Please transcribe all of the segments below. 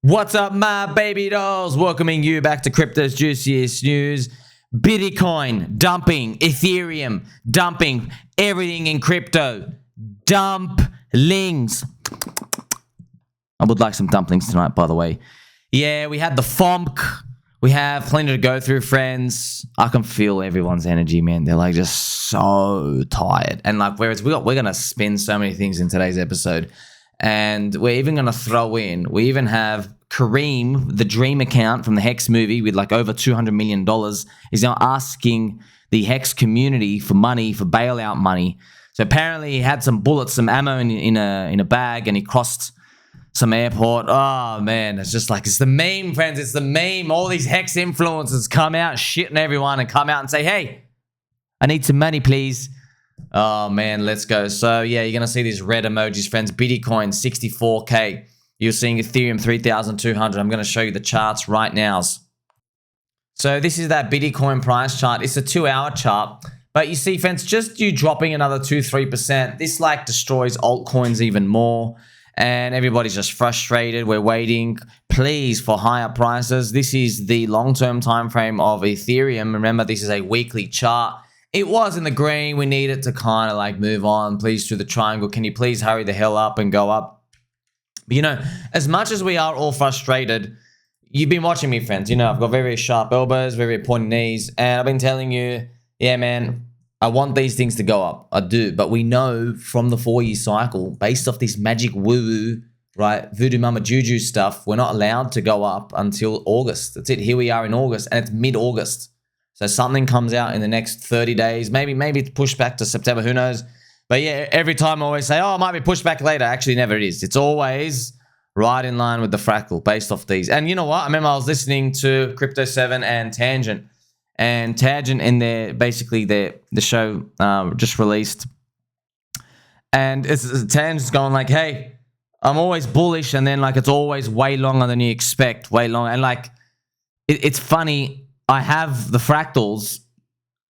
What's up, my baby dolls? Welcoming you back to Crypto's Juiciest News. Bitcoin dumping, Ethereum dumping, everything in crypto. Dumplings. I would like some dumplings tonight, by the way. Yeah, we had the FOMC. We have plenty to go through, friends. I can feel everyone's energy, man. They're like just so tired. And like, whereas we're going to spin so many things in today's episode. And we're even going to throw in, we even have Karim, the dream account from the HEX movie with like over $200 million, is now asking the HEX community for money, for bailout money. So apparently he had some bullets, some ammo in a bag, and he crossed some airport. Oh, man, it's just like, it's the meme, friends. It's the meme. All these HEX influencers come out shitting everyone and come out and say, hey, I need some money, please. Oh, man, let's go. So, yeah, you're going to see these red emojis, friends. Bitcoin, 64K. You're seeing Ethereum, 3,200. I'm going to show you the charts right now. So, this is that Bitcoin price chart. It's a 2-hour chart. But you see, friends, just you dropping another 2-3%, this, like, destroys altcoins even more. And everybody's just frustrated. We're waiting, please, for higher prices. This is the long-term time frame of Ethereum. Remember, this is a weekly chart. It was in the green. We need it to kind of like move on. Please, through the triangle. Can you please hurry the hell up and go up? But, you know, as much as we are all frustrated, you've been watching me, friends. You know, I've got very, very sharp elbows, very, very pointy knees. And I've been telling you, yeah, man, I want these things to go up. I do. But we know from the 4-year cycle, based off this magic woo-woo, right, voodoo mama juju stuff, we're not allowed to go up until August. That's it. Here we are in August, and it's mid-August. So something comes out in the next 30 days. Maybe it's pushed back to September. Who knows? But yeah, every time I always say, oh, it might be pushed back later. Actually, never it is. It's always right in line with the fractal based off these. And you know what? I remember I was listening to Crypto 7 and Tangent. And Tangent in their, basically the show just released. And Tangent's going like, hey, I'm always bullish. And then like it's always way longer than you expect. Way longer. And like, it's funny. I have the fractals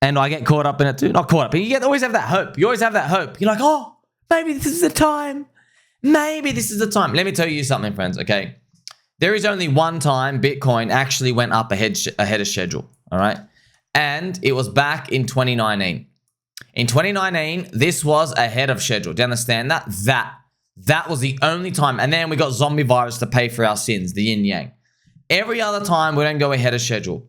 and I get caught up in it too. Not caught up. You always have that hope. You always have that hope. You're like, oh, maybe this is the time. Maybe this is the time. Let me tell you something, friends, okay? There is only one time Bitcoin actually went up ahead of schedule, all right? And it was back in 2019. In 2019, this was ahead of schedule. Do you understand that? That was the only time. And then we got zombie virus to pay for our sins, the yin yang. Every other time, we don't go ahead of schedule.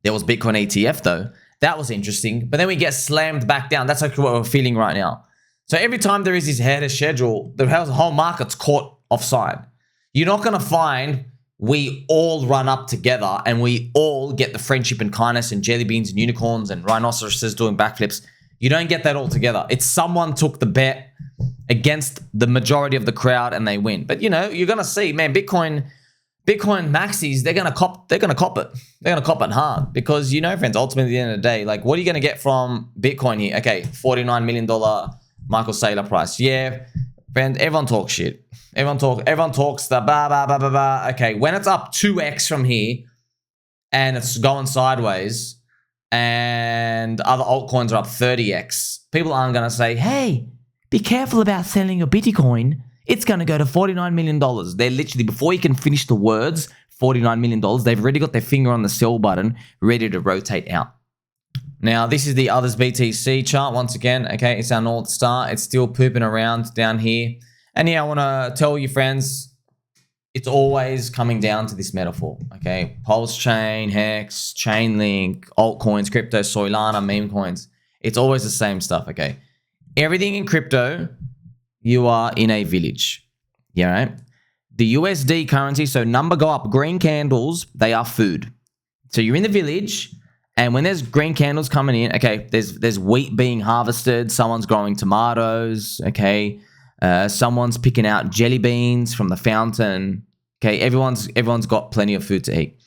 There was Bitcoin ETF, though. That was interesting. But then we get slammed back down. That's actually what we're feeling right now. So every time there is this ahead of schedule, the whole market's caught offside. You're not going to find we all run up together and we all get the friendship and kindness and jelly beans and unicorns and rhinoceroses doing backflips. You don't get that all together. It's someone took the bet against the majority of the crowd and they win. But, you know, you're going to see, man, Bitcoin maxis, they're gonna cop it. They're gonna cop it hard because, you know, friends, ultimately at the end of the day, like, what are you gonna get from Bitcoin here? Okay, $49 million Michael Saylor price. Yeah, friend, everyone talks shit. Everyone talks the blah. Okay, when it's up 2x from here and it's going sideways and other altcoins are up 30x, people aren't gonna say, hey, be careful about selling your Bitcoin. It's going to go to $49 million. They're literally, before you can finish the words, $49 million, they've already got their finger on the sell button, ready to rotate out. Now, this is the others BTC chart once again. Okay, it's our North Star. It's still pooping around down here. And yeah, I want to tell you, friends, it's always coming down to this metaphor. Okay, PulseChain, HEX, Chainlink, altcoins, crypto, Solana, meme coins. It's always the same stuff, okay? Everything in crypto, you are in a village. Yeah, right? The USD currency, so number go up, green candles, they are food. So you're in the village, and when there's green candles coming in, okay, there's wheat being harvested, someone's growing tomatoes, okay, someone's picking out jelly beans from the fountain, okay, everyone's got plenty of food to eat.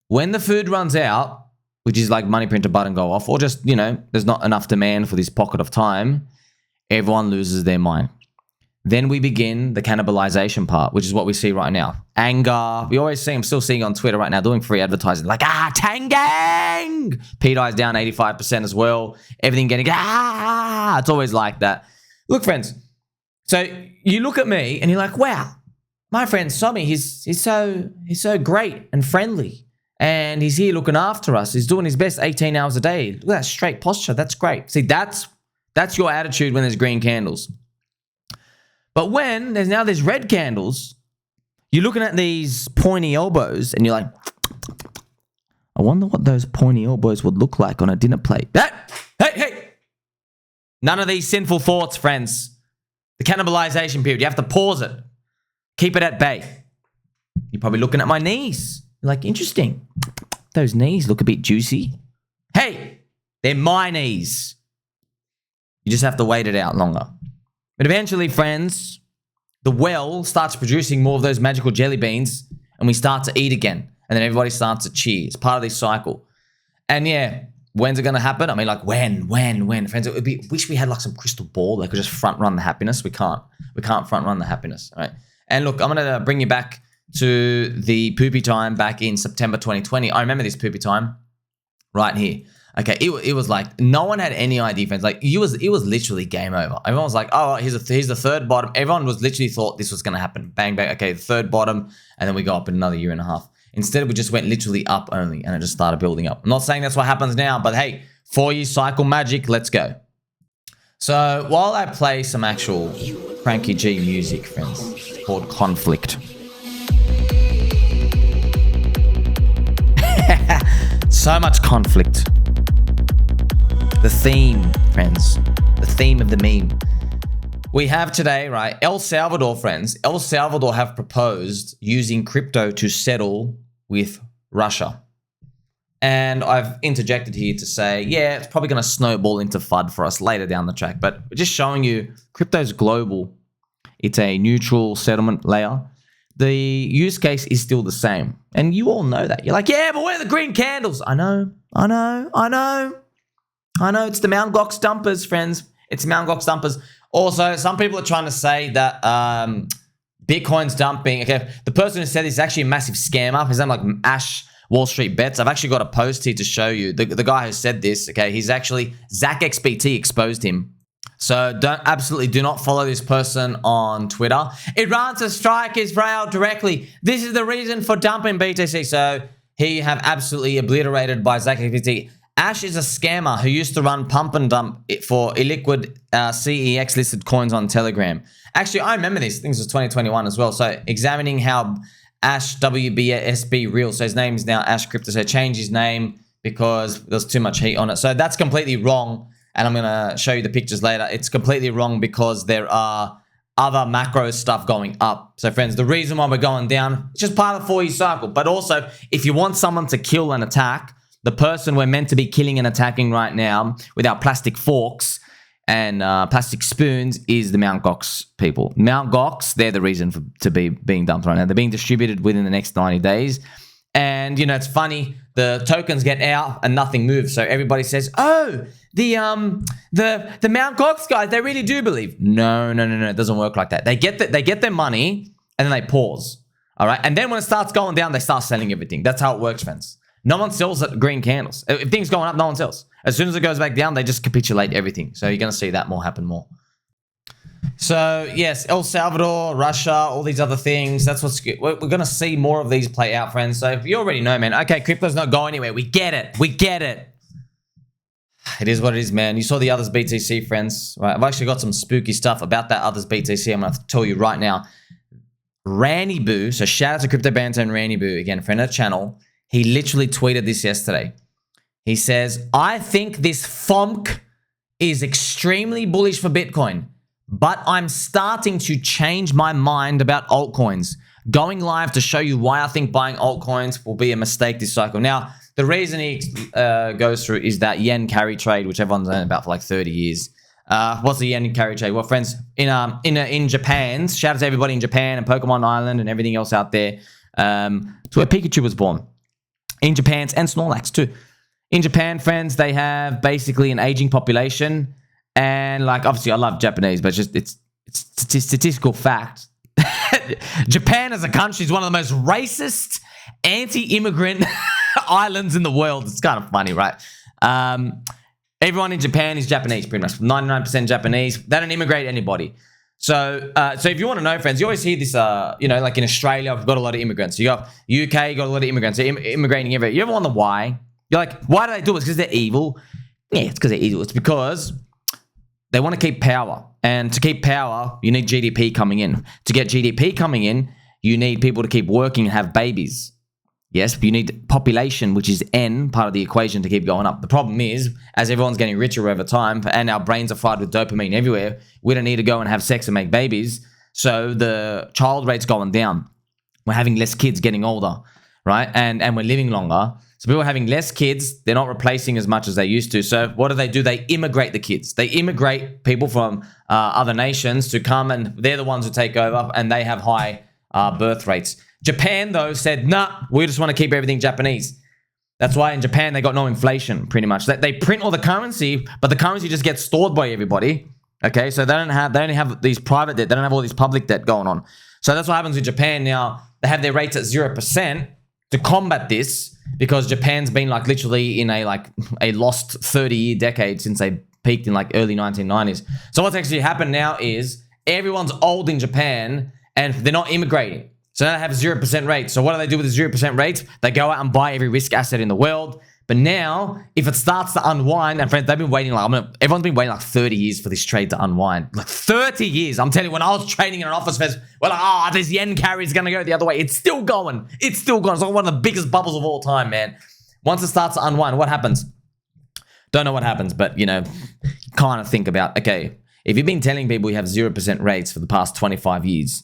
When the food runs out, which is like money printer button go off, or just, you know, there's not enough demand for this pocket of time, everyone loses their mind. Then we begin the cannibalization part, which is what we see right now. Anger. We always see, I'm still seeing on Twitter right now, doing free advertising. Like, Tangang! P-Dye's down 85% as well. Everything getting, it's always like that. Look, friends. So you look at me and you're like, wow, my friend Sommi, he's so great and friendly. And he's here looking after us. He's doing his best 18 hours a day. Look at that straight posture. That's great. See, that's your attitude when there's green candles. But when there's red candles, you're looking at these pointy elbows and you're like, I wonder what those pointy elbows would look like on a dinner plate. Hey. None of these sinful thoughts, friends. The cannibalization period. You have to pause it. Keep it at bay. You're probably looking at my knees. You're like, interesting. Those knees look a bit juicy. Hey, they're my knees. You just have to wait it out longer. But eventually, friends, the well starts producing more of those magical jelly beans and we start to eat again. And then everybody starts to cheer. It's part of this cycle. And yeah, when's it going to happen? I mean, like, when? Friends, it would be, wish we had like some crystal ball that could just front run the happiness. We can't front run the happiness, all right? And look, I'm going to bring you back to the poopy time back in September 2020. I remember this poopy time right here. Okay, it was like no one had any idea, friends. Like it was literally game over. Everyone was like, oh, here's the third bottom. Everyone was literally thought this was going to happen. Bang, bang. Okay, the third bottom, and then we go up in another year and a half. Instead, we just went literally up only, and it just started building up. I'm not saying that's what happens now, but hey, 4-year cycle magic. Let's go. So while I play some actual Cranky G music, friends, it's called Conflict. So much conflict. The theme, friends. The theme of the meme. We have today, right, El Salvador, friends. El Salvador have proposed using crypto to settle with Russia. And I've interjected here to say, yeah, it's probably going to snowball into FUD for us later down the track. But we're just showing you crypto's global. It's a neutral settlement layer. The use case is still the same. And you all know that. You're like, yeah, but where are the green candles? I know. It's the Mt. Gox dumpers, friends. It's Mt. Gox dumpers. Also, some people are trying to say that Bitcoin's dumping. Okay, the person who said this is actually a massive scammer. His name like Ash Wall Street Bets. I've actually got a post here to show you. The guy who said this, okay, he's actually, Zach XBT exposed him. So absolutely do not follow this person on Twitter. Iran to strike Israel directly. This is the reason for dumping BTC. So here you have absolutely obliterated by Zach XBT. Ash is a scammer who used to run pump and dump for illiquid CEX listed coins on Telegram. Actually, I remember this. I think this was 2021 as well. So examining how Ash WBSB real. So his name is now Ash Crypto. So change his name because there's too much heat on it. So that's completely wrong. And I'm going to show you the pictures later. It's completely wrong because there are other macro stuff going up. So friends, the reason why we're going down, it's just part of the 4-year cycle. But also, if you want someone to kill and attack, the person we're meant to be killing and attacking right now with our plastic forks and plastic spoons is the Mt. Gox people. Mt. Gox, they're the reason to be being dumped right now. They're being distributed within the next 90 days. And, you know, it's funny. The tokens get out and nothing moves. So everybody says, oh, the Mt. Gox guys, they really do believe. No. It doesn't work like that. They get their money and then they pause. All right. And then when it starts going down, they start selling everything. That's how it works, friends. No one sells at green candles. If things going up, no one sells. As soon as it goes back down, they just capitulate everything. So you're going to see that happen more. So yes, El Salvador, Russia, all these other things. That's what's good. We're going to see more of these play out, friends. So you already know, man. Okay, crypto's not going anywhere. We get it. It is what it is, man. You saw the others BTC, friends. Right? I've actually got some spooky stuff about that others BTC. I'm going to tell you right now. Ranny Boo. So shout out to Crypto Banter and Ranny Boo again, friend of the channel. He literally tweeted this yesterday. He says, I think this FOMC is extremely bullish for Bitcoin, but I'm starting to change my mind about altcoins. Going live to show you why I think buying altcoins will be a mistake this cycle. Now, the reason he goes through is that yen carry trade, which everyone's known about for like 30 years. What's the yen carry trade? Well, friends, in Japan, shout out to everybody in Japan and Pokemon Island and everything else out there. It's where Pikachu was born. In Japan, and Snorlax too. In Japan, friends, they have basically an aging population. And like, obviously, I love Japanese, but it's statistical fact. Japan as a country is one of the most racist, anti-immigrant islands in the world. It's kind of funny, right? Everyone in Japan is Japanese, pretty much. 99% Japanese. They don't immigrate anybody. So if you want to know, friends, you always hear this, like in Australia, we've got a lot of immigrants. You got UK, you got a lot of immigrants immigrating everywhere. You ever wonder why? You're like, why do they do it? It's because they're evil. Yeah, it's because they're evil. It's because they want to keep power. And to keep power, you need GDP coming in. To get GDP coming in, you need people to keep working and have babies. Yes, but you need population, which is N, part of the equation, to keep going up. The problem is, as everyone's getting richer over time and our brains are fried with dopamine everywhere, we don't need to go and have sex and make babies. So the child rate's going down. We're having less kids getting older, right? And we're living longer. So people are having less kids. They're not replacing as much as they used to. So what do? They immigrate the kids. They immigrate people from other nations to come, and they're the ones who take over, and they have high birth rates. Japan, though, said, nah, we just want to keep everything Japanese. That's why in Japan, they got no inflation, pretty much. They print all the currency, but the currency just gets stored by everybody. Okay, so they only have these private debt. They don't have all this public debt going on. So that's what happens in Japan now. They have their rates at 0% to combat this, because Japan's been like literally in a lost 30-year decade since they peaked in like early 1990s. So what's actually happened now is everyone's old in Japan and they're not immigrating. So now they have 0% rates. So what do they do with the 0% rates? They go out and buy every risk asset in the world. But now, if it starts to unwind, and friends, they've been waiting everyone's been waiting like 30 years for this trade to unwind. Like 30 years. I'm telling you, when I was trading in an office, we're like, this yen carry is going to go the other way. It's still going. It's still going. It's like one of the biggest bubbles of all time, man. Once it starts to unwind, what happens? Don't know what happens, but, kind of think about, okay, if you've been telling people you have 0% rates for the past 25 years,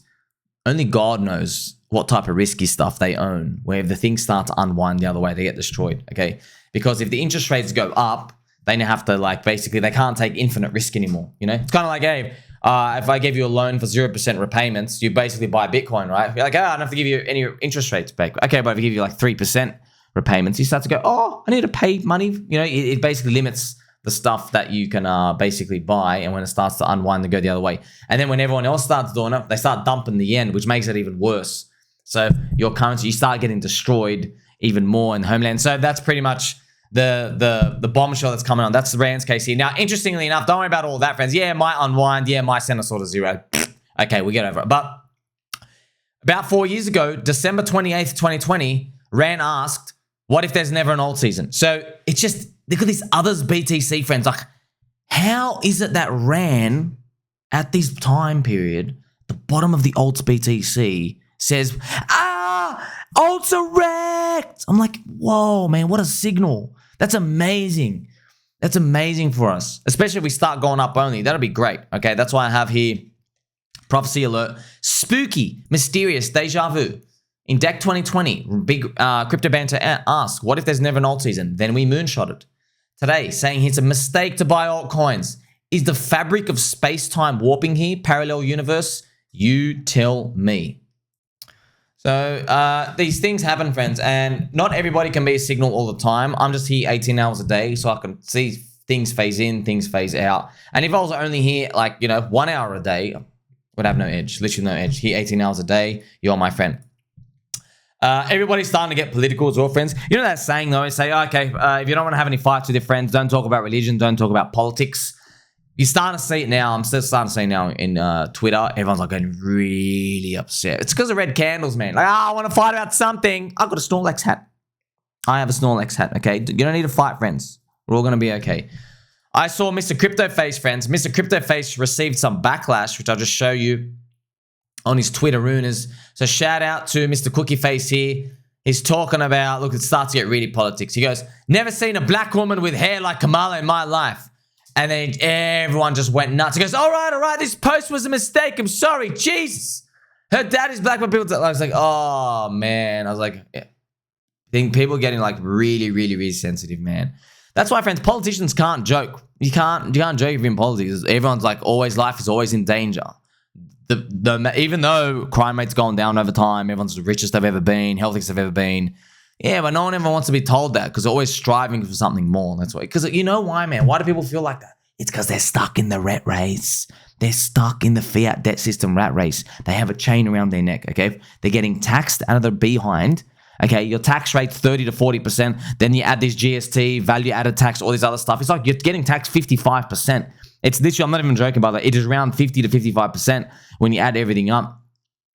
only God knows what type of risky stuff they own, where if the things start to unwind the other way, they get destroyed, okay? Because if the interest rates go up, they now have to, basically, they can't take infinite risk anymore, It's kind of like, hey, if I gave you a loan for 0% repayments, you basically buy Bitcoin, right? You're like, I don't have to give you any interest rates back. Okay, but if I give you 3% repayments, you start to go, I need to pay money. It basically limits the stuff that you can basically buy, and when it starts to unwind, they go the other way. And then when everyone else starts doing it, they start dumping the yen, which makes it even worse. So your currency, you start getting destroyed even more in the homeland. So that's pretty much the bombshell that's coming on. That's the Rand's case here. Now, interestingly enough, don't worry about all that, friends. Yeah, it might unwind. Yeah, it might send us sort of zero. Okay, we get over it. But about 4 years ago, December 28th, 2020, Rand asked, what if there's never an alt season? So it's just, look at these others BTC friends. Like, how is it that Rand at this time period, the bottom of the alts BTC says, alts are wrecked? I'm like, whoa, man, what a signal. That's amazing. That's amazing for us, especially if we start going up only. That'll be great. Okay, that's why I have here prophecy alert, spooky, mysterious, deja vu. In deck 2020, big crypto banter asks, what if there's never an alt season? Then we moonshot it. Today, saying it's a mistake to buy altcoins. Is the fabric of space-time warping here? Parallel universe? You tell me. So these things happen, friends, and not everybody can be a signal all the time. I'm just here 18 hours a day, so I can see things phase in, things phase out. And if I was only here 1 hour a day, would have no edge, literally no edge. Here 18 hours a day, you're my friend. Everybody's starting to get political as well, friends. You know that saying, though, say, okay, if you don't want to have any fights with your friends, don't talk about religion, don't talk about politics. You're starting to see it now. I'm still starting to see it now in Twitter. Everyone's getting really upset. It's because of red candles, man. I want to fight about something. I've got a Snorlax hat. I have a Snorlax hat, okay? You don't need to fight, friends. We're all going to be okay. I saw Mr. CryptoFace, friends. Mr. CryptoFace received some backlash, which I'll just show you on his Twitter runers. So shout out to Mr. Cookie Face here. He's talking about, look, it starts to get really politics. He goes, never seen a black woman with hair like Kamala in my life. And then everyone just went nuts. He goes, all right, this post was a mistake. I'm sorry, Jesus. Her dad is black, but people, I was like, oh, man. I was like, yeah. I think people are getting really, really, really sensitive, man. That's why, friends, politicians can't joke. You can't joke in politics. Everyone's always, life is always in danger. Even though crime rate's gone down over time, everyone's the richest they've ever been, healthiest they've ever been. Yeah, but no one ever wants to be told that because they're always striving for something more. That's why. Because you know why, man? Why do people feel like that? It's because they're stuck in the rat race. They're stuck in the fiat debt system rat race. They have a chain around their neck, okay? They're getting taxed out of their behind. Okay, your tax rate's 30 to 40%. Then you add this GST, value added tax, all this other stuff. It's like you're getting taxed 55%. It's literally, I'm not even joking about that. It is around 50 to 55% when you add everything up.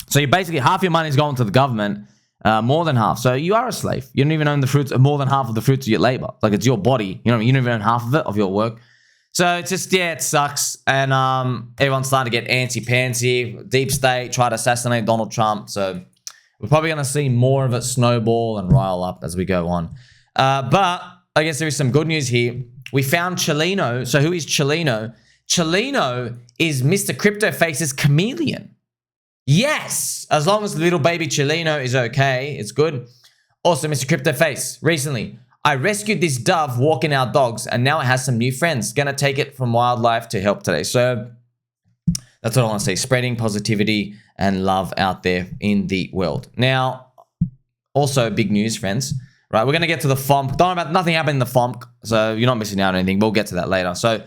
So you basically, half your money is going to the government, more than half. So you are a slave. You don't even own the fruits, more than half of the fruits of your labor. Like, it's your body. You know, you don't even own half of it, of your work. So it's just, yeah, it sucks. And everyone's starting to get antsy-pantsy. Deep state, try to assassinate Donald Trump. So we're probably going to see more of it snowball and rile up as we go on. But I guess there is some good news here. We found Challino. So who is Challino? Challino is Mr. CryptoFace's chameleon. Yes! As long as the little baby Challino is okay, it's good. Also, Mr. CryptoFace, recently, I rescued this dove walking our dogs, and now it has some new friends. Gonna take it from wildlife to help today. So that's what I want to say. Spreading positivity and love out there in the world. Now, also big news, friends. Right, we're gonna get to the FOMC. Don't worry about nothing happened in the FOMC, so you're not missing out on anything. We'll get to that later. So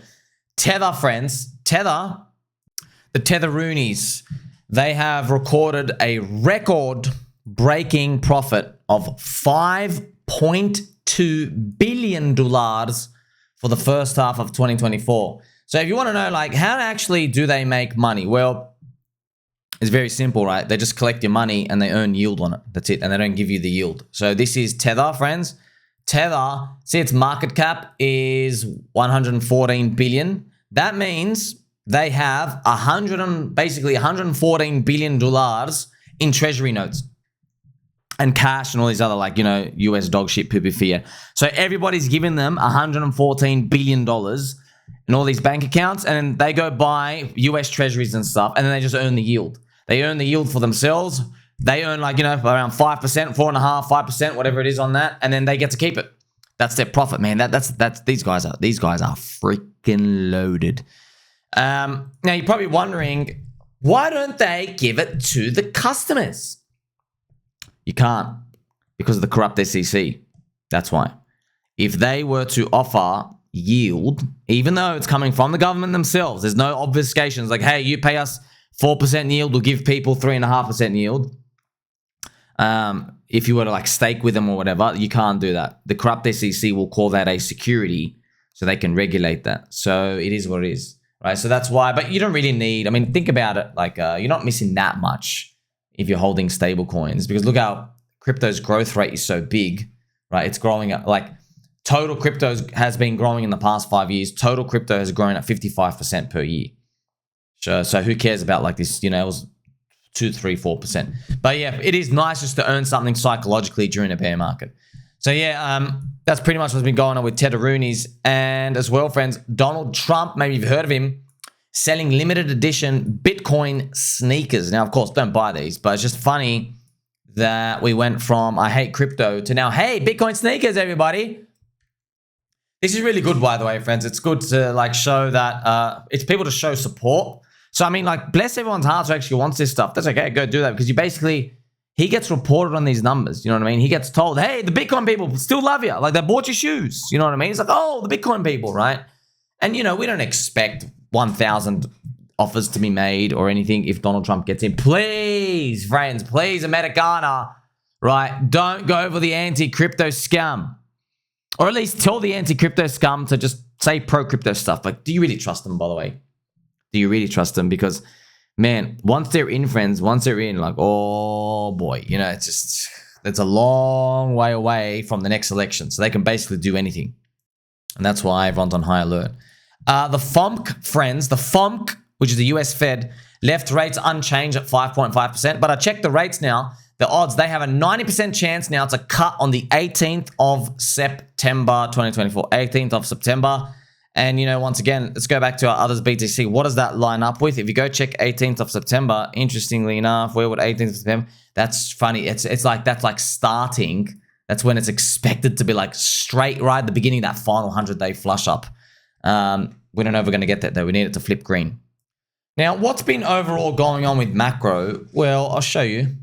Tether, friends. Tether, the Tether-roonies, they have recorded a record-breaking profit of $5.2 billion for the first half of 2024. So if you want to know, like, how actually do they make money? Well, it's very simple, right? They just collect your money and they earn yield on it. That's it. And they don't give you the yield. So this is Tether, friends. Tether, see, its market cap is 114 billion. That means they have basically $114 billion in treasury notes and cash and all these other, like, you know, US dog shit, poo-poo fiat. So everybody's giving them $114 billion in all these bank accounts, and they go buy US treasuries and stuff, and then they just earn the yield. They earn the yield for themselves. They earn, like, you know, around 5%, 4.5%, 5%, whatever it is on that, and then they get to keep it. That's their profit, man. That's these guys are freaking loaded. Now you're probably wondering, why don't they give it to the customers? You can't, because of the corrupt SEC. That's why. If they were to offer yield, even though it's coming from the government themselves, there's no obfuscations like, hey, you pay us 4% yield, we'll give people 3.5% yield. If you were to, like, stake with them or whatever, you can't do that. The corrupt SEC will call that a security, so they can regulate that. So it is what it is, right? So that's why, but you don't really need, I mean, think about it, like, you're not missing that much if you're holding stable coins, because look how crypto's growth rate is so big, right? It's growing at, like, total crypto has been growing in the past 5 years. Total crypto has grown at 55% per year. So who cares about, like, this, you know, it was 2, 3, 4%. But yeah, it is nice just to earn something psychologically during a bear market. So yeah, that's pretty much what's been going on with Tether-roonies. And as well, friends, Donald Trump, maybe you've heard of him, selling limited edition Bitcoin sneakers. Now, of course, don't buy these, but it's just funny that we went from I hate crypto to now, hey, Bitcoin sneakers, everybody. This is really good, by the way, friends. It's good to, like, show that it's people to show support. So, I mean, like, bless everyone's hearts who actually wants this stuff. That's okay. Go do that, because you basically, he gets reported on these numbers. You know what I mean? He gets told, hey, the Bitcoin people still love you. Like, they bought your shoes. You know what I mean? It's like, oh, the Bitcoin people, right? And, you know, we don't expect 1,000 offers to be made or anything if Donald Trump gets in. Please, friends, please, Americana, right? Don't go for the anti-crypto scum. Or at least tell the anti-crypto scum to just say pro-crypto stuff. Like, do you really trust them, by the way? Do you really trust them? Because, man, once they're in, friends, once they're in, like, oh, boy, you know, it's a long way away from the next election. So they can basically do anything. And that's why everyone's on high alert. The FOMC, friends, the FOMC, which is the US Fed, left rates unchanged at 5.5%. But I checked the rates now. The odds, they have a 90% chance now to cut on the 18th of September 2024. 18th of September. And, you know, once again, let's go back to our others BTC. What does that line up with? If you go check 18th of September, interestingly enough, where would 18th of September? That's funny. It's like, that's like starting. That's when it's expected to be like straight right at the beginning of that final 100-day flush up. We don't know if we're going to get that though. We need it to flip green. Now, what's been overall going on with macro? Well, I'll show you.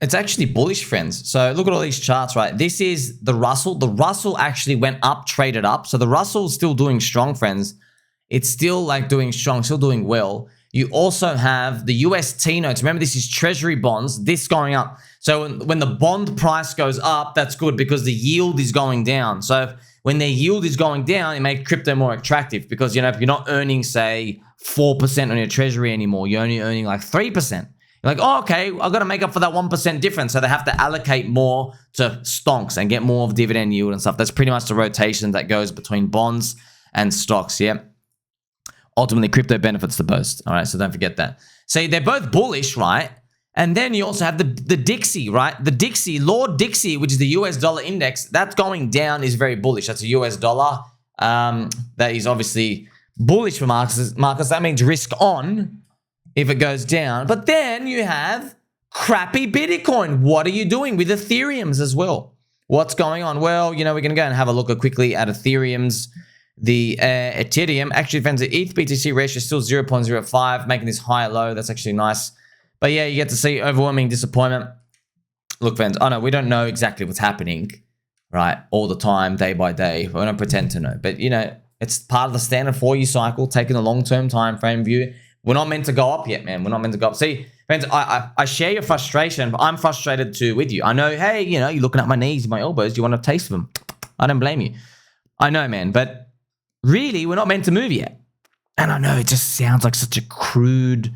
It's actually bullish, friends. So look at all these charts, right? This is the Russell. The Russell actually went up, traded up. So the Russell's still doing strong, friends. It's still like doing strong, still doing well. You also have the US T-notes. Remember, this is treasury bonds, this going up. So when the bond price goes up, that's good because the yield is going down. So when their yield is going down, it makes crypto more attractive because, you know, if you're not earning, say, 4% on your treasury anymore, you're only earning like 3%. You're like, oh, okay, I've got to make up for that 1% difference. So they have to allocate more to stonks and get more of dividend yield and stuff. That's pretty much the rotation that goes between bonds and stocks, yeah? Ultimately, crypto benefits the most, all right? So don't forget that. So they're both bullish, right? And then you also have the Dixie, right? The Dixie, Lord Dixie, which is the US dollar index, that's going down is very bullish. That's a US dollar. That is obviously bullish for markets. That means risk on if it goes down. But then you have crappy Bitcoin. What are you doing with Ethereum's as well? What's going on? Well, you know, we're going to go and have a look quickly at Ethereum's. The Ethereum, actually, friends, the ETH BTC ratio is still 0.05, making this higher low. That's actually nice. But yeah, you get to see overwhelming disappointment. Look, friends, I know we don't know exactly what's happening, right, all the time, day by day. We don't pretend to know. But, you know, it's part of the standard 4-year cycle, taking a long-term time frame view. We're not meant to go up yet, man. We're not meant to go up. See, friends, I share your frustration, but I'm frustrated too with you. I know, hey, you know, you're looking at my knees, my elbows. You want a taste of them. I don't blame you. I know, man, but really, we're not meant to move yet. And I know it just sounds like such a crude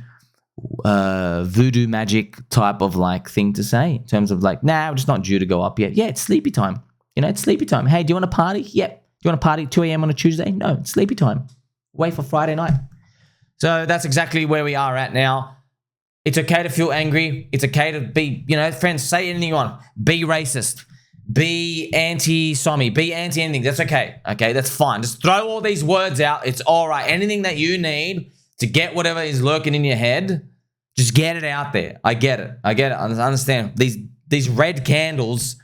voodoo magic type of like thing to say in terms of like, nah, we're just not due to go up yet. Yeah, it's sleepy time. You know, it's sleepy time. Hey, do you want to party? Yep. Do you want to party at 2 a.m. on a Tuesday? No, it's sleepy time. Wait for Friday night. So that's exactly where we are at now. It's okay to feel angry. It's okay to be, you know, friends, say anything you want. Be racist. Be anti-Sommi. Be anti-anything. That's okay. Okay, that's fine. Just throw all these words out. It's all right. Anything that you need to get whatever is lurking in your head, just get it out there. I get it. I get it. I understand. These red candles,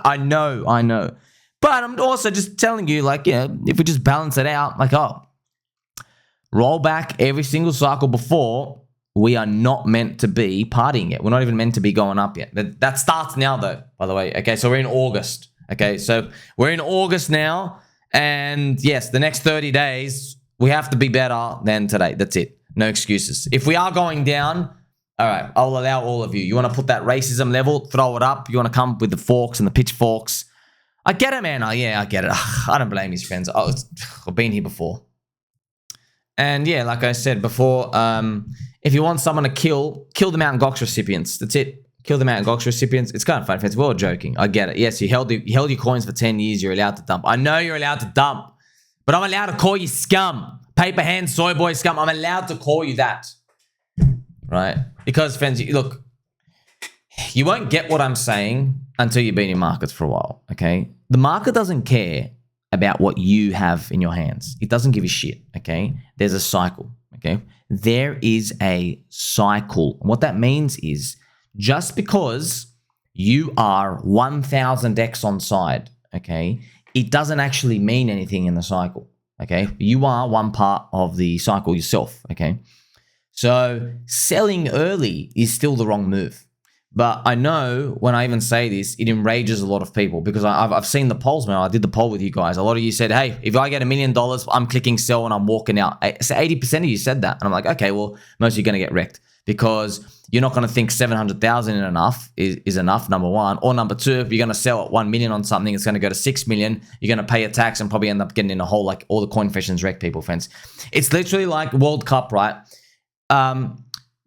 I know. But I'm also just telling you, like, you know, if we just balance it out, like, oh, roll back every single cycle before, we are not meant to be partying yet. We're not even meant to be going up yet. That starts now, though, by the way. Okay, so we're in August. Okay, so we're in August now. And yes, the next 30 days, we have to be better than today. That's it. No excuses. If we are going down, all right, I'll allow all of you. You want to put that racism level, throw it up. You want to come with the forks and the pitchforks. I get it, man. Yeah, I get it. I don't blame his friends. I've been here before. And yeah, like I said before, if you want someone to kill the Mountain Gox recipients. That's it. Kill the Mountain Gox recipients. It's kind of fun, friends. We're all joking. I get it. Yes, you held your coins for 10 years. You're allowed to dump. I know you're allowed to dump, but I'm allowed to call you scum. Paper hand, soy boy scum. I'm allowed to call you that. Right? Because, friends, look, you won't get what I'm saying until you've been in markets for a while, okay? The market doesn't care about what you have in your hands. It doesn't give a shit, okay? There's a cycle, okay? There is a cycle. And what that means is just because you are 1000x on side, okay, it doesn't actually mean anything in the cycle, okay? You are one part of the cycle yourself, okay? So selling early is still the wrong move. But I know when I even say this, it enrages a lot of people because I've seen the polls, man. I did the poll with you guys. A lot of you said, hey, if I get $1 million, I'm clicking sell and I'm walking out. So 80% of you said that. And I'm like, okay, well, most of you are going to get wrecked because you're not going to think 700,000 is enough, number one. Or number two, if you're going to sell at 1 million on something, it's going to go to 6 million. You're going to pay a tax and probably end up getting in a hole like all the coin fashions wreck people, friends. It's literally like World Cup, right?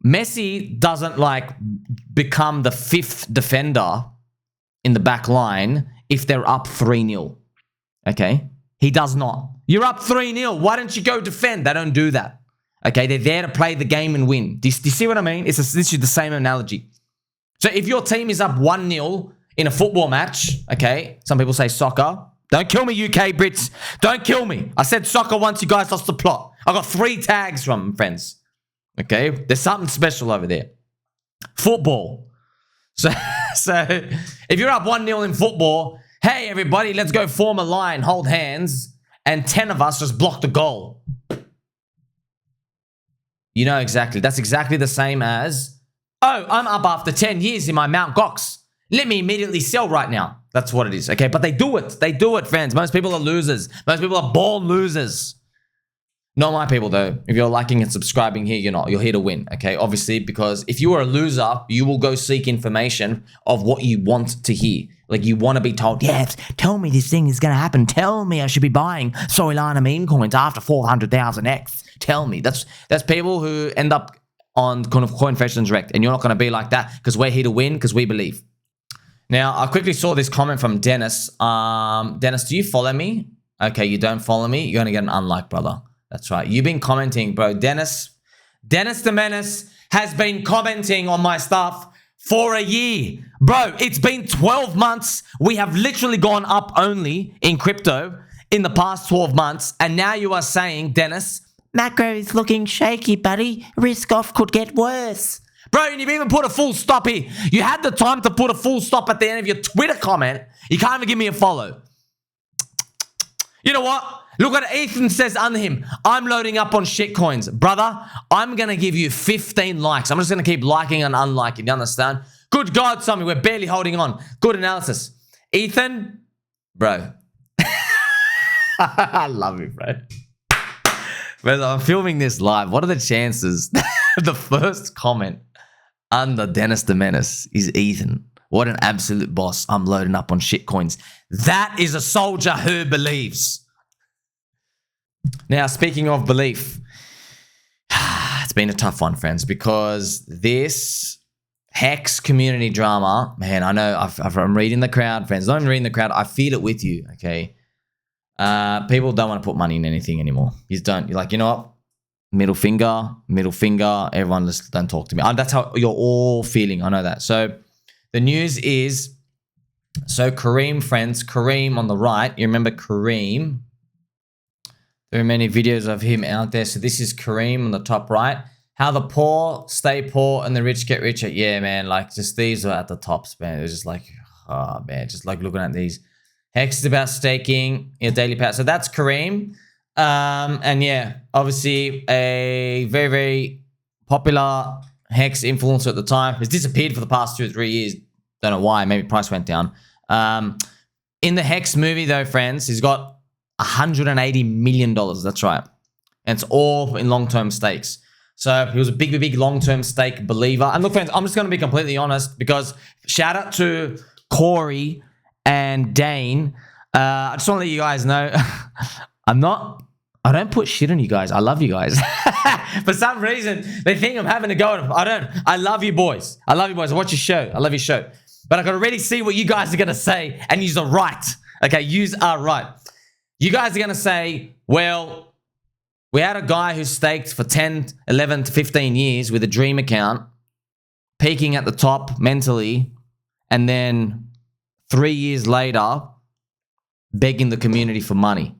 Messi doesn't like become the 5th defender in the back line if they're up 3-0. Okay? He does not. You're up 3-0. Why don't you go defend? They don't do that. Okay? They're there to play the game and win. Do you see what I mean? It's literally the same analogy. So if your team is up 1-0 in a football match, okay? Some people say soccer. Don't kill me, UK Brits. Don't kill me. I said soccer once. You guys lost the plot. I got 3 tags from friends. Okay, there's something special over there. Football. So if you're up 1-0 in football, hey, everybody, let's go form a line, hold hands, and 10 of us just block the goal. You know exactly. That's exactly the same as, oh, I'm up after 10 years in my Mount Gox. Let me immediately sell right now. That's what it is, okay? But they do it. They do it, friends. Most people are losers. Most people are born losers. Not my people though. If you're liking and subscribing here, you're not. You're here to win, okay? Obviously, because if you are a loser, you will go seek information of what you want to hear. Like you want to be told, yes, tell me this thing is going to happen. Tell me I should be buying Solana meme coins after 400,000 X. Tell me. That's people who end up on kind of CoinFresh Direct, and you're not going to be like that because we're here to win because we believe. Now, I quickly saw this comment from Denis. Denis, do you follow me? Okay, you don't follow me. You're going to get an unlike, brother. That's right. You've been commenting, bro. Denis the Menace has been commenting on my stuff for a year. Bro, it's been 12 months. We have literally gone up only in crypto in the past 12 months. And now you are saying, Denis, macro is looking shaky, buddy. Risk off could get worse. Bro, and you've even put a full stop here. You had the time to put a full stop at the end of your Twitter comment. You can't even give me a follow. You know what? Look what Ethan says under him. I'm loading up on shitcoins. Brother, I'm going to give you 15 likes. I'm just going to keep liking and unliking. You understand? Good God, Sommi, we're barely holding on. Good analysis. Ethan, bro. I love you, bro. Bro, I'm filming this live. What are the chances the first comment under Denis the Menace is Ethan? What an absolute boss. I'm loading up on shitcoins. That is a soldier who believes. Now, speaking of belief, it's been a tough one, friends, because this HEX community drama, man, I know I'm reading the crowd, friends. I'm reading the crowd. I feel it with you, okay? People don't want to put money in anything anymore. You don't. You're like, you know what? Middle finger. Everyone just don't talk to me. That's how you're all feeling. I know that. So the news is, so Karim, friends, Karim on the right. You remember Karim? There are many videos of him out there. So this is Karim on the top right. How the poor stay poor and the rich get richer. Yeah, man. Like just these are at the tops, man. It was just like, oh man, just like looking at these. Hex is about staking your daily power. So that's Karim. And yeah, obviously a very, very popular Hex influencer at the time. Has disappeared for the past 2 or 3 years. Don't know why. Maybe price went down. In the Hex movie though, friends, he's got $180 million. That's right. And it's all in long-term stakes. So he was a big long-term stake believer. And look, friends, I'm just going to be completely honest because shout out to Corey and Dane. I just want to let you guys know, I don't put shit on you guys. I love you guys. For some reason, they think I'm having to go at them. I don't. I love you boys. I watch your show. I love your show. But I can already see what you guys are going to say and use are right. Okay, yous are right. You guys are going to say, well, we had a guy who staked for 10, 11 to 15 years with a dream account, peaking at the top mentally, and then 3 years later, begging the community for money.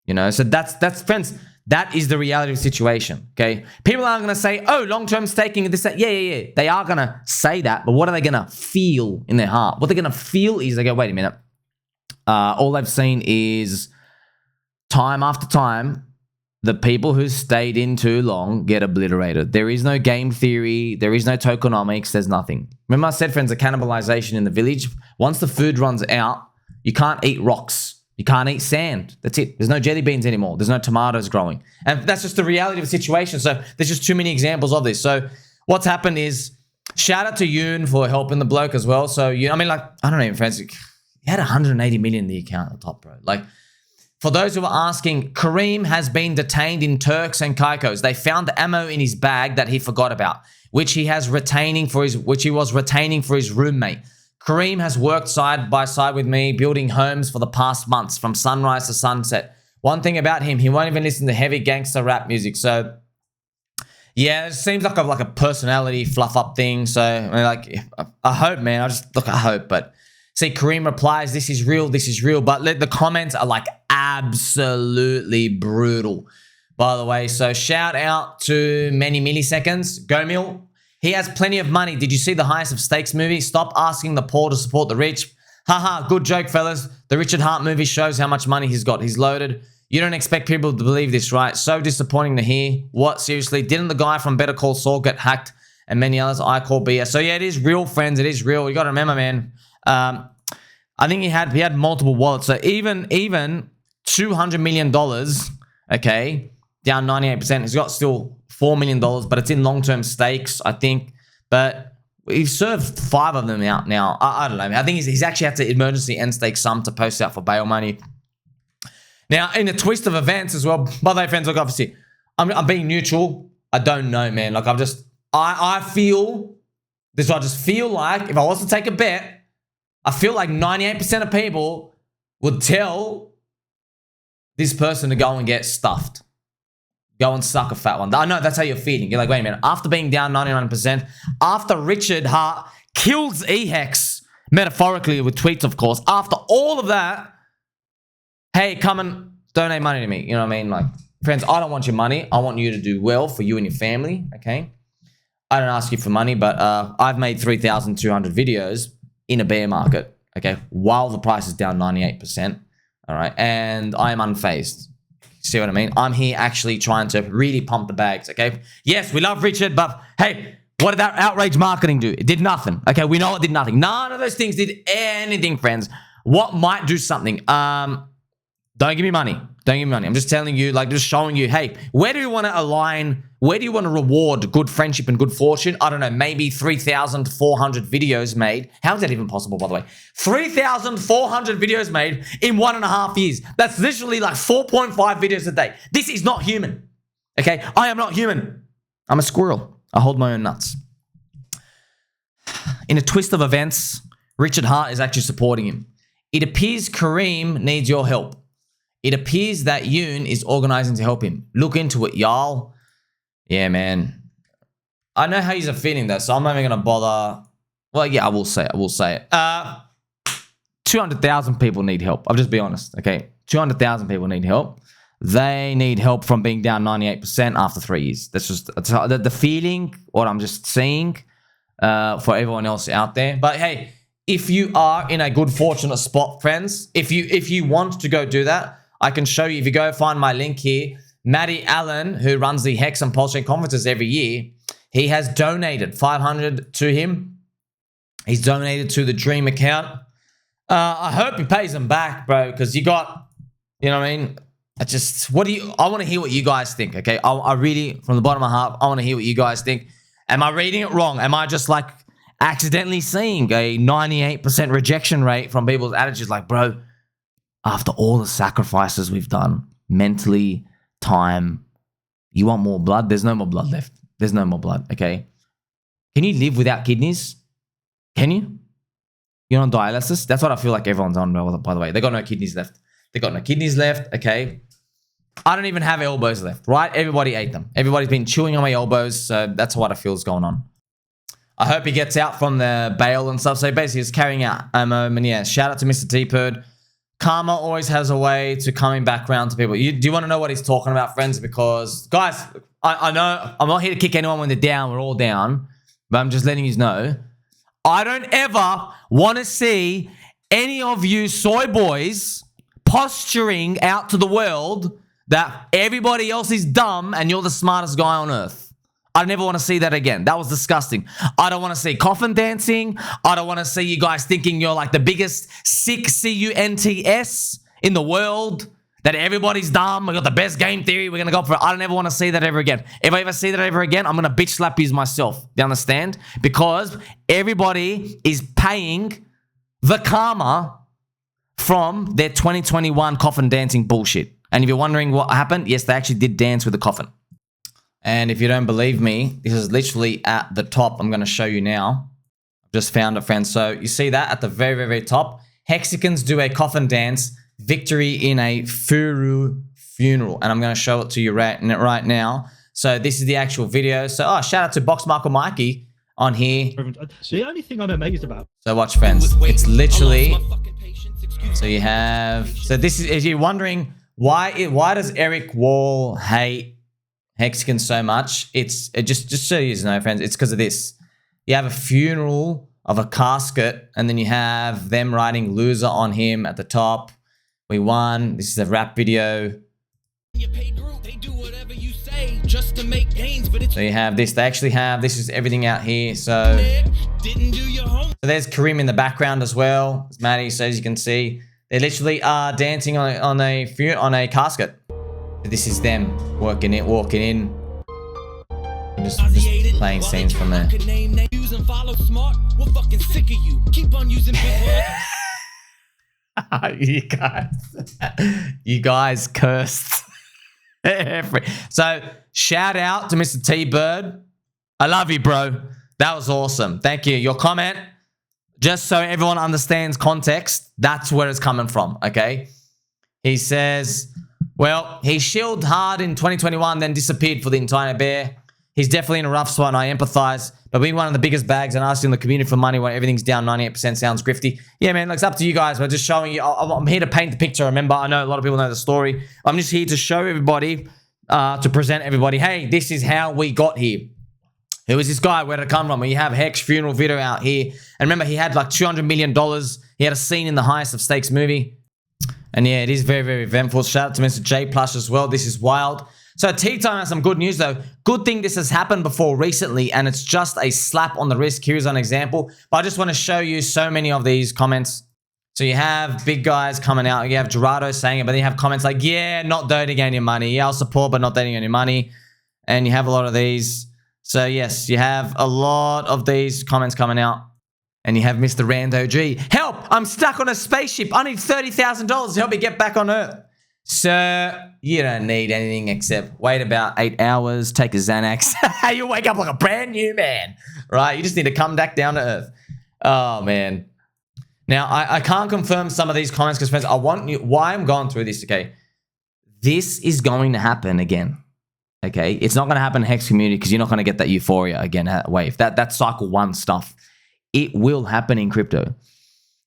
You know, so that's friends, that is the reality of the situation, okay? People aren't going to say, oh, long-term staking and this, that. Yeah. They are going to say that, but what are they going to feel in their heart? What they're going to feel is they go, wait a minute. All they've seen is time after time, the people who stayed in too long get obliterated. There is no game theory. There is no tokenomics. There's nothing. Remember I said, friends, the cannibalization in the village. Once the food runs out, you can't eat rocks. You can't eat sand. That's it. There's no jelly beans anymore. There's no tomatoes growing. And that's just the reality of the situation. So there's just too many examples of this. So what's happened is, shout out to Yoon for helping the bloke as well. So, I mean, like, I don't know, friends. He had 180 million in the account at the top, bro. Like, for those who are asking, Karim has been detained in Turks and Caicos. They found the ammo in his bag that he forgot about, which he was retaining for his roommate. Karim has worked side by side with me, building homes for the past months, from sunrise to sunset. One thing about him, he won't even listen to heavy gangster rap music. So, yeah, it seems like a personality fluff up thing. So, I mean, like, I hope, man. I hope, but. See, Karim replies, this is real. But the comments are like absolutely brutal, by the way. So shout out to Many Milliseconds. Go Mill. He has plenty of money. Did you see the highest of stakes movie? Stop asking the poor to support the rich. Haha, good joke, fellas. The Richard Hart movie shows how much money he's got. He's loaded. You don't expect people to believe this, right? So disappointing to hear. What, seriously? Didn't the guy from Better Call Saul get hacked and many others I call BS? So yeah, it is real, friends. It is real. You got to remember, man. I think he had multiple wallets. So even $200 million, okay, down 98%. He's got still $4 million, but it's in long-term stakes, I think. But we've served 5 of them out now. I don't know. I think he's actually had to emergency end stake some to post out for bail money. Now, in a twist of events as well, by the way, friends, look, obviously, I'm being neutral. I don't know, man. Like, I feel this. I just feel like if I was to take a bet, I feel like 98% of people would tell this person to go and get stuffed. Go and suck a fat one. I know that's how you're feeling. You're like, wait a minute. After being down 99%, after Richard Hart kills HEX, metaphorically with tweets, of course, after all of that, hey, come and donate money to me. You know what I mean? Like, friends, I don't want your money. I want you to do well for you and your family, okay? I don't ask you for money, but I've made 3,200 videos in a bear market, okay, while the price is down 98%, all right? And I am unfazed. See what I mean? I'm here actually trying to really pump the bags, okay? Yes, we love Richard, but hey, what did that outrage marketing do? It did nothing, okay? We know it did nothing. None of those things did anything, friends. What might do something? Don't give me money. Don't give me money. I'm just telling you, like, just showing you, hey, where do you want to align? Where do you want to reward good friendship and good fortune? I don't know, maybe 3,400 videos made. How is that even possible, by the way? 3,400 videos made in 1.5 years. That's literally like 4.5 videos a day. This is not human, okay? I am not human. I'm a squirrel. I hold my own nuts. In a twist of events, Richard Hart is actually supporting him. It appears Karim needs your help. It appears that Yoon is organizing to help him. Look into it, y'all. Yeah, man. I know how he's feeling though, so I'm not even going to bother. Well, yeah, I will say it. I will say it. 200,000 people need help. I'll just be honest, okay? 200,000 people need help. They need help from being down 98% after 3 years. That's just the feeling, what I'm just seeing for everyone else out there. But hey, if you are in a good fortunate spot, friends, if you want to go do that, I can show you. If you go find my link here, Matty Allen, who runs the HEX and PulseChain conferences every year, he has donated 500 to him. He's donated to the Dream account. I hope he pays them back, bro, because you got, you know what I mean? I want to hear what you guys think, okay? I really, from the bottom of my heart, I want to hear what you guys think. Am I reading it wrong? Am I just like accidentally seeing a 98% rejection rate from people's attitudes? Like, bro, after all the sacrifices we've done, mentally, time, you want more blood? There's no more blood left. There's no more blood, okay? Can you live without kidneys? Can you? You're on dialysis? That's what I feel like everyone's on, by the way. They got no kidneys left. They got no kidneys left, okay? I don't even have elbows left, right? Everybody ate them. Everybody's been chewing on my elbows, so that's what I feel is going on. I hope he gets out from the bail and stuff. So basically, he's carrying out ammo. And yeah, shout out to Mr. T-Bird. Karma always has a way to coming back around to people. Do you want to know what he's talking about, friends? Because, guys, I know I'm not here to kick anyone when they're down. We're all down. But I'm just letting you know. I don't ever want to see any of you soy boys posturing out to the world that everybody else is dumb and you're the smartest guy on earth. I never want to see that again. That was disgusting. I don't want to see coffin dancing. I don't want to see you guys thinking you're like the biggest sick CUNTS in the world, that everybody's dumb. We got the best game theory. We're going to go for it. I don't ever want to see that ever again. If I ever see that ever again, I'm going to bitch slap you myself. Do you understand? Because everybody is paying the karma from their 2021 coffin dancing bullshit. And if you're wondering what happened, yes, they actually did dance with the coffin. And if you don't believe me, this is literally at the top. I'm going to show you now. I've just found it, friends. So you see that at the very, very, very top. Hexicans do a coffin dance. Victory in a Furu funeral. And I'm going to show it to you right now. So this is the actual video. So, shout out to Box Michael Mikey on here. So the only thing I'm amazed about. So watch, friends. It's literally... So you have... So this is... If you're wondering why does Eric Wall hate Hexicans so much, just so you know, friends, it's because of this. You have a funeral of a casket, and then you have them writing loser on him at the top. We won. This is a rap video. So you have this. They actually have, this is everything out here. So there's Karim in the background as well. As Maddie, so as you can see, they literally are dancing on a casket. This is them walking in. I'm just playing scenes from there. You guys cursed. So shout out to Mr. T-Bird. I love you, bro. That was awesome. Thank you. Your comment, just so everyone understands context, that's where it's coming from, okay? He says, well, he shilled hard in 2021, then disappeared for the entire bear. He's definitely in a rough spot, and I empathize. But being one of the biggest bags and asking the community for money when everything's down 98% sounds grifty. Yeah, man, it's up to you guys. We're just showing you. I'm here to paint the picture. Remember, I know a lot of people know the story. I'm just here to show everybody, to present everybody, hey, this is how we got here. Who is this guy? Where did it come from? We have Hex funeral video out here. And remember, he had like $200 million. He had a scene in the Highest of Stakes movie. And yeah, it is very, very eventful. Shout out to Mr. J Plush as well. This is wild. So T-Time has some good news though. Good thing this has happened before recently, and it's just a slap on the wrist. Here's an example. But I just want to show you so many of these comments. So you have big guys coming out. You have Gerardo saying it, but then you have comments like, yeah, not donating any money. Yeah, I'll support, but not donating any money. And you have a lot of these. So yes, you have a lot of these comments coming out. And you have Mr. Rando G. Help! I'm stuck on a spaceship. I need $30,000 to help me get back on Earth. Sir, you don't need anything except wait about 8 hours, take a Xanax. You wake up like a brand new man, right? You just need to come back down to Earth. Oh, man. Now, I can't confirm some of these comments because, friends, I want you... Why I'm going through this, okay? This is going to happen again, okay? It's not going to happen in Hex community because you're not going to get that Euphoria again wave. That's cycle 1 stuff. It will happen in crypto.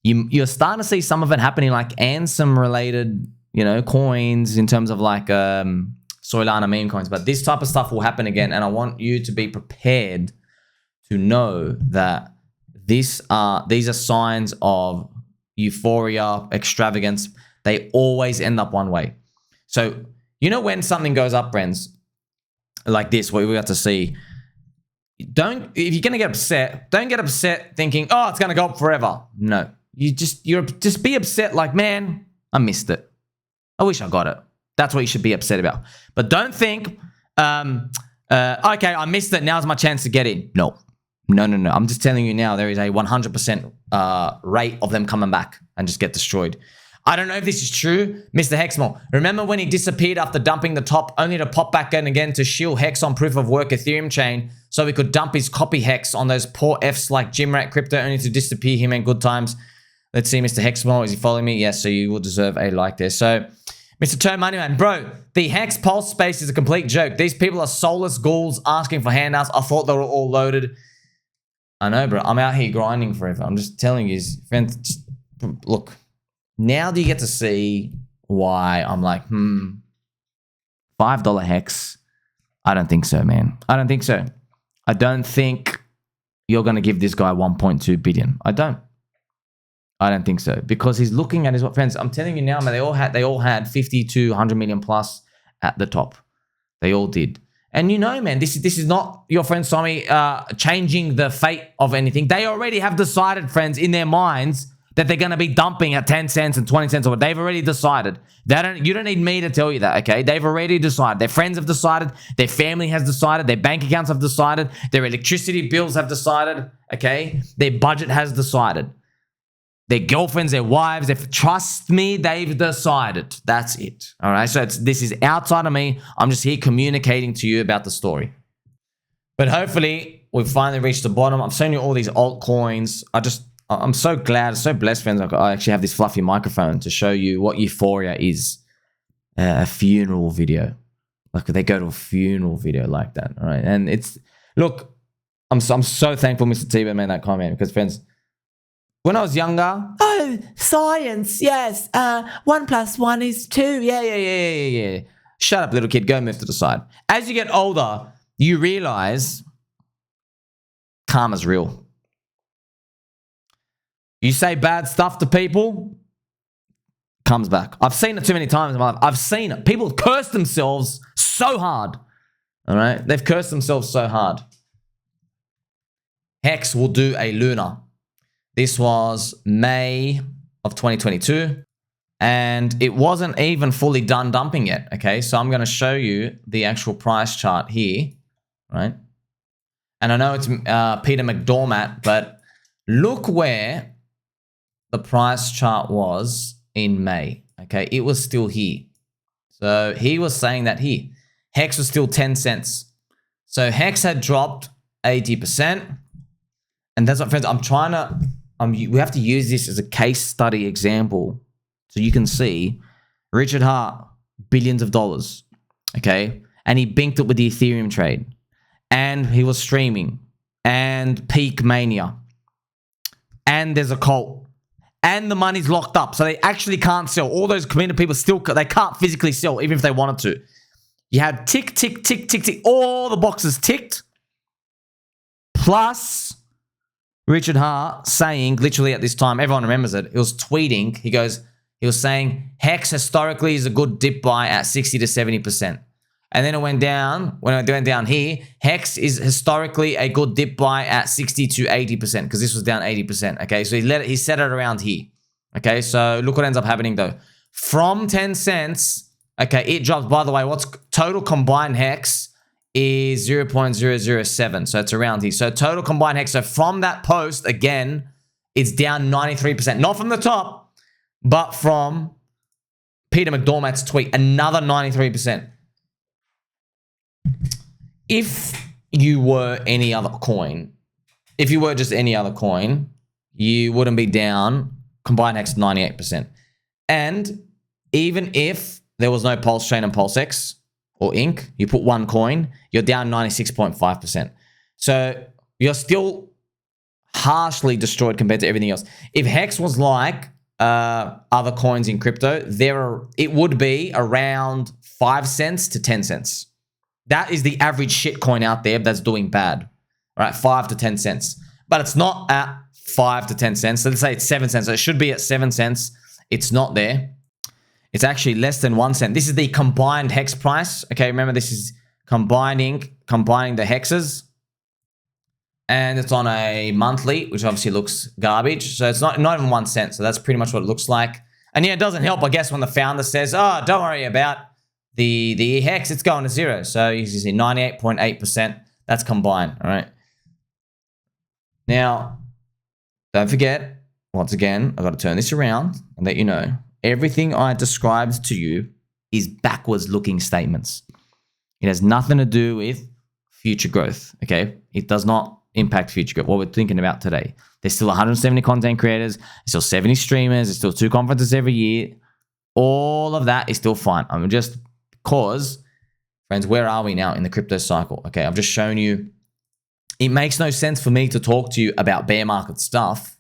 You're starting to see some of it happening like Ansem-related... you know, coins in terms of like Solana meme coins. But this type of stuff will happen again. And I want you to be prepared to know that these are signs of euphoria, extravagance. They always end up one way. So, you know, when something goes up, friends, like this, what we got to see, if you're going to get upset, don't get upset thinking, oh, it's going to go up forever. No, just be upset like, man, I missed it. I wish I got it. That's what you should be upset about. But don't think, okay, I missed it. Now's my chance to get in. No. I'm just telling you now, there is a 100% rate of them coming back and just get destroyed. I don't know if this is true. Mr. Hexmore, remember when he disappeared after dumping the top only to pop back in again to shield Hex on proof of work Ethereum chain so we could dump his copy Hex on those poor Fs like Jimrat Crypto only to disappear him in good times? Let's see, Mr. Hexmore, is he following me? Yes, so you will deserve a like there. So, Mr. Toe Moneyman, bro, the Hex Pulse space is a complete joke. These people are soulless ghouls asking for handouts. I thought they were all loaded. I know, bro. I'm out here grinding forever. I'm just telling you, friends, just look. Now do you get to see why I'm like, $5 Hex? I don't think so, man. I don't think so. I don't think you're going to give this guy 1.2 billion. I don't think so because he's looking at his friends. I'm telling you now, man. They all had 50 to 100 million plus at the top. They all did. And you know, man, this is not your friend Sommi changing the fate of anything. They already have decided, friends, in their minds that they're going to be dumping at 10 cents and 20 cents. Or they've already decided. You don't need me to tell you that, okay? They've already decided. Their friends have decided. Their family has decided. Their bank accounts have decided. Their electricity bills have decided, okay? Their budget has decided. Their girlfriends, their wives, trust me, they've decided. That's it. All right. So this is outside of me. I'm just here communicating to you about the story. But hopefully we've finally reached the bottom. I've shown you all these altcoins. I'm so glad, so blessed, friends. I actually have this fluffy microphone to show you what Euphoria is. A funeral video. Like they go to a funeral video like that. All right. And look, I'm so thankful Mr. T-Bird made that comment because, friends, when I was younger, oh, science, yes. 1 + 1 is 2. Yeah. Shut up, little kid. Go move to the side. As you get older, you realize karma's real. You say bad stuff to people, comes back. I've seen it too many times in my life. I've seen it. People curse themselves so hard. All right? They've cursed themselves so hard. Hex will do a lunar. This was May of 2022. And it wasn't even fully done dumping yet, okay? So I'm going to show you the actual price chart here, right? And I know it's Peter McDoorMat, but look where the price chart was in May, okay? It was still here. So he was saying that here. HEX was still 10 cents. So HEX had dropped 80%. And that's what, friends, we have to use this as a case study example so you can see Richard Hart, billions of dollars, okay? And he binked it with the Ethereum trade. And he was streaming. And peak mania. And there's a cult. And the money's locked up. So they actually can't sell. All those committed people they can't physically sell even if they wanted to. You had tick, tick, tick, tick, tick. All the boxes ticked. Plus Richard Hart saying, literally at this time, everyone remembers it. He was tweeting. He was saying, HEX historically is a good dip buy at 60 to 70%. And then it went down. When it went down here, HEX is historically a good dip buy at 60 to 80% because this was down 80%. Okay, so he set it around here. Okay, so look what ends up happening though. From 10 cents, okay, it drops. By the way, what's total combined HEX is 0.007. So it's around here. So total combined HEX. So from that post, again, it's down 93%. Not from the top, but from Peter McDoormat's tweet, another 93%. If you were any other coin, if you were just any other coin, you wouldn't be down combined HEX 98%. And even if there was no PulseChain and PulseX or Inc., you put one coin, you're down 96.5%. So you're still harshly destroyed compared to everything else. If HEX was like other coins in crypto, it would be around 5 cents to 10 cents. That is the average shit coin out there that's doing bad, right? 5 to 10 cents. But it's not at 5 to 10 cents. So let's say it's 7 cents. So it should be at 7 cents. It's not there. It's actually less than 1 cent. This is the combined HEX price. Okay, remember this is combining the hexes. And it's on a monthly, which obviously looks garbage. So it's not even 1 cent. So that's pretty much what it looks like. And yeah, it doesn't help, I guess, when the founder says, oh, don't worry about the HEX, it's going to zero. So you see 98.8%. That's combined, all right? Now, don't forget, once again, I've got to turn this around and let you know, everything I described to you is backwards looking statements. It has nothing to do with future growth, okay? It does not impact future growth. What we're thinking about today. There's still 170 content creators. There's still 70 streamers. There's still 2 conferences every year. All of that is still fine. I'm just because, friends, where are we now in the crypto cycle? Okay, I've just shown you. It makes no sense for me to talk to you about bear market stuff,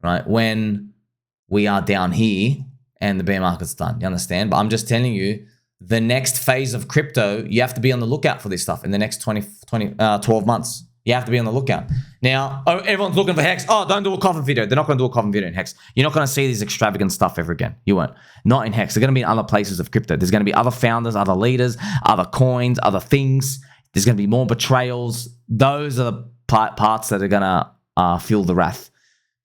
right, when we are down here and the bear market's done. You understand? But I'm just telling you, the next phase of crypto, you have to be on the lookout for this stuff in the next 12 months. You have to be on the lookout. Now, everyone's looking for HEX. Oh, don't do a coffin video. They're not going to do a coffin video in HEX. You're not going to see this extravagant stuff ever again. You won't. Not in HEX. They're going to be in other places of crypto. There's going to be other founders, other leaders, other coins, other things. There's going to be more betrayals. Those are the parts that are going to feel the wrath.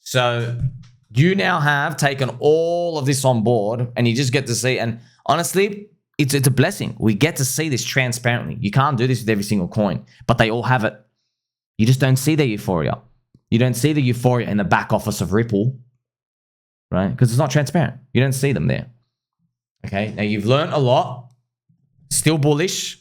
So you now have taken all of this on board and you just get to see. And honestly, it's a blessing. We get to see this transparently. You can't do this with every single coin, but they all have it. You just don't see the euphoria. You don't see the euphoria in the back office of Ripple, right? Because it's not transparent. You don't see them there. Okay, now you've learned a lot. Still bullish.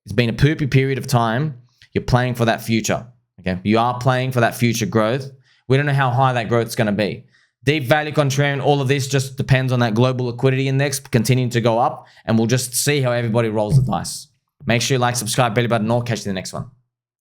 It's been a poopy period of time. You're playing for that future. Okay, you are playing for that future growth. We don't know how high that growth is going to be. Deep value contrarian, all of this just depends on that global liquidity index continuing to go up, and we'll just see how everybody rolls the dice. Make sure you like, subscribe, belly button, or catch you in the next one.